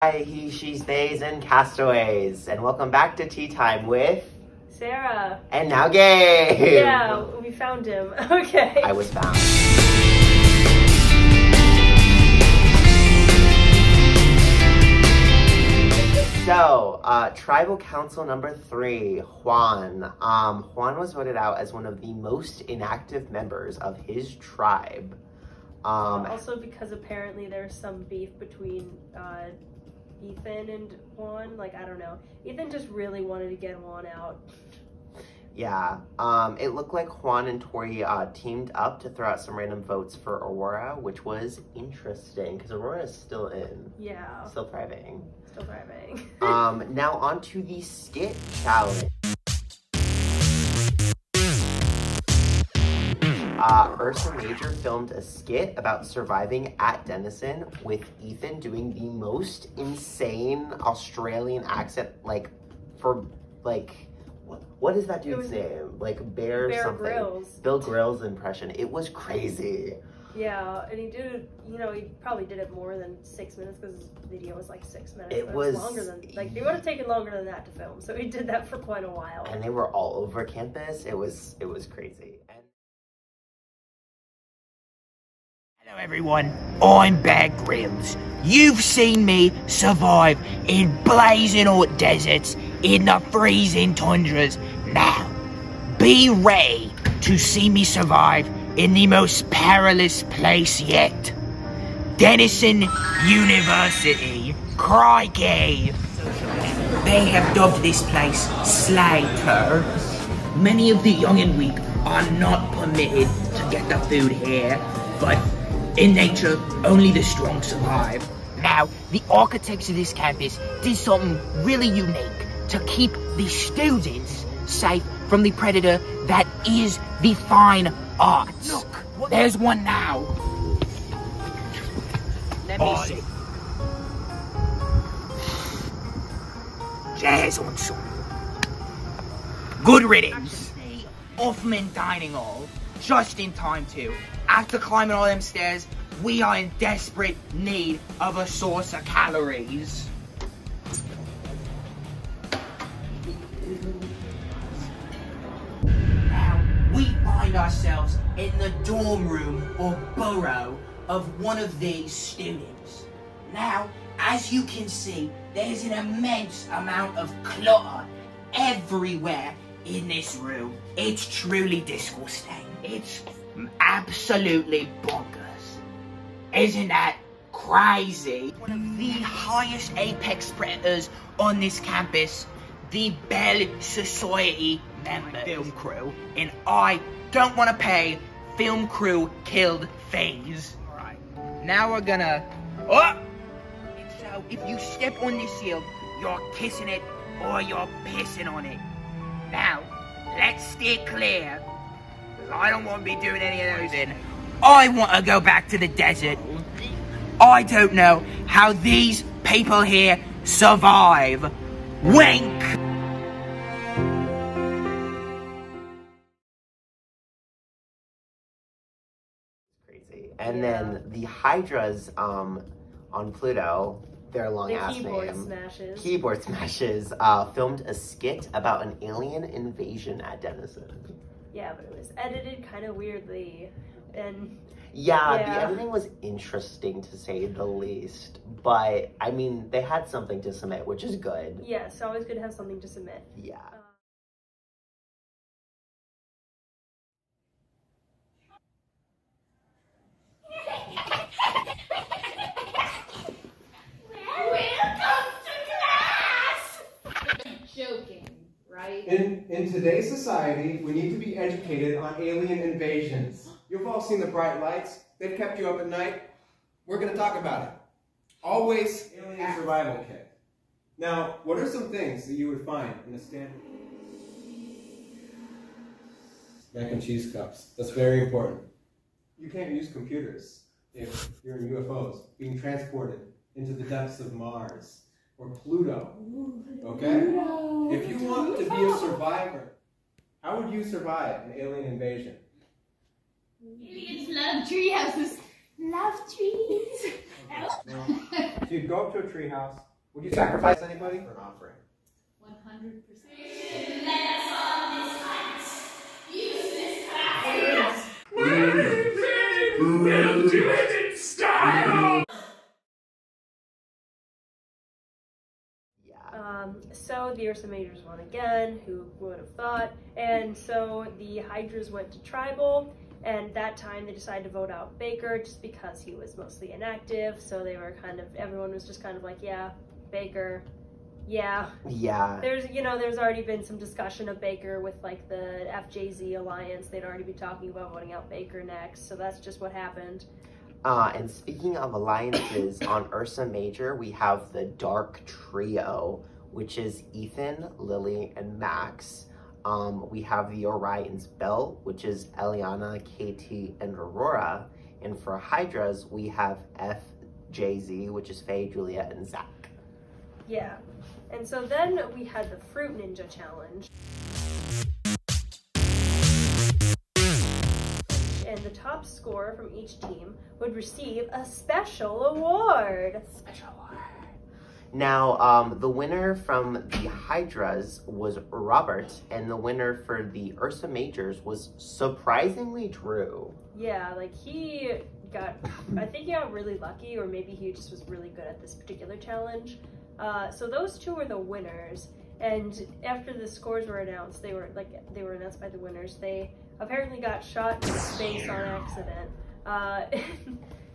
Hi, he, she's, theys, and castaways, and welcome back to Tea Time with Sarah. And now Gabe. Yeah, we found him. Okay. I was found. So, Tribal Council number 3, Juan. Juan was voted out as one of the most inactive members of his tribe. Also because apparently there's some beef between Ethan and Juan. Like, I don't know. Ethan just really wanted to get Juan out. Yeah. It looked like Juan and Tori teamed up to throw out some random votes for Aurora, which was interesting because Aurora is still in. Yeah. Still thriving. Still thriving. Now on to the Skit challenge. Ursa Major filmed a skit about surviving at Denison with Ethan doing the most insane Australian accent, like, for, like, what is that dude's name? Like, Bear something. Grylls. Bill Grylls impression. It was crazy. Yeah, and he did it, you know, he probably did it more than 6 minutes because his video was like 6 minutes. It was longer than, like, they would have taken longer than that to film, so he did that for quite a while. And they were all over campus. It was crazy. Hello everyone, I'm Bear Grylls. You've seen me survive in blazing hot deserts, in the freezing tundras. Now, be ready to see me survive in the most perilous place yet. Denison University. Crikey! They have dubbed this place Slater. Many of the young and weak are not permitted to get the food here, but in nature, only the strong survive. Now, the architects of this campus did something really unique to keep the students safe from the predator that is the fine arts. Look, there's one now. Let me see. Jazz on some. Good riddance. Offman Dining Hall. Just in time too. After climbing all them stairs, we are in desperate need of a source of calories. Now, we find ourselves in the dorm room or burrow of one of these students. Now, as you can see, there's an immense amount of clutter everywhere in this room. It's truly disgusting. It's absolutely bonkers. Isn't that crazy? One of the highest apex predators on this campus, the Bell Society member film crew, and I don't want to pay film crew killed fees. Alright, now we're gonna... Oh! And so, if you step on this shield, you're kissing it or you're pissing on it. Now, let's steer clear. I don't want to be doing any of those in. I want to go back to the desert. I don't know how these people here survive. Wink! Crazy. And then the Hydras on Pluto, their long ass name. Keyboard Smashes filmed a skit about an alien invasion at Denison. Yeah, but it was edited kind of weirdly, and yeah, the editing was interesting to say the least. But I mean, they had something to submit, which is good. Yeah, it's always good to have something to submit. Yeah. In today's society, we need to be educated on alien invasions. You've all seen the bright lights. They've kept you up at night. We're going to talk about it. Always alien survival kit. Now, what are some things that you would find in a standard mac and cheese cups? That's very important. You can't use computers if you're in UFOs being transported into the depths of Mars or Pluto. Okay? If you want to be a survivor, how would you survive an alien invasion? Aliens love tree houses. Love trees. So you'd go up to a tree house, Would you sacrifice anybody for an offering? 100%. Let us on this hunt. Use this craft. We'll do it in style. So the Ursa Majors won again, who would have thought, and so the Hydras went to Tribal, and that time they decided to vote out Baker just because he was mostly inactive, so they were everyone was just kind of like, yeah, Baker, yeah. There's already been some discussion of Baker with like the FJZ Alliance. They'd already been talking about voting out Baker next, so that's just what happened. And speaking of alliances, on Ursa Major, we have the Dark Trio, which is Ethan, Lily, and Max. We have the Orion's Belt, which is Eliana, KT, and Aurora. And for Hydras, we have FJZ, which is Faye, Julia, and Zach. Yeah. And so then we had the Fruit Ninja Challenge. And the top scorer from each team would receive a special award. Now, the winner from the Hydras was Robert, and the winner for the Ursa Majors was surprisingly Drew. Yeah, like I think he got really lucky, or maybe he just was really good at this particular challenge. So those two were the winners, and after the scores were announced, they were announced by the winners. They apparently got shot into space on accident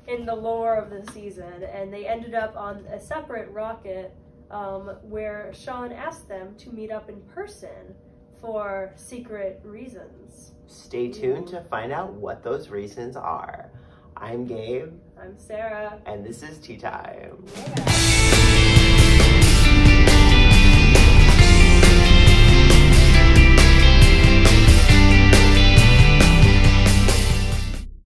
in the lore of the season, and they ended up on a separate rocket where Sean asked them to meet up in person for secret reasons. Stay tuned to find out what those reasons are. I'm Gabe. I'm Sarah. And this is Tea Time. Yeah.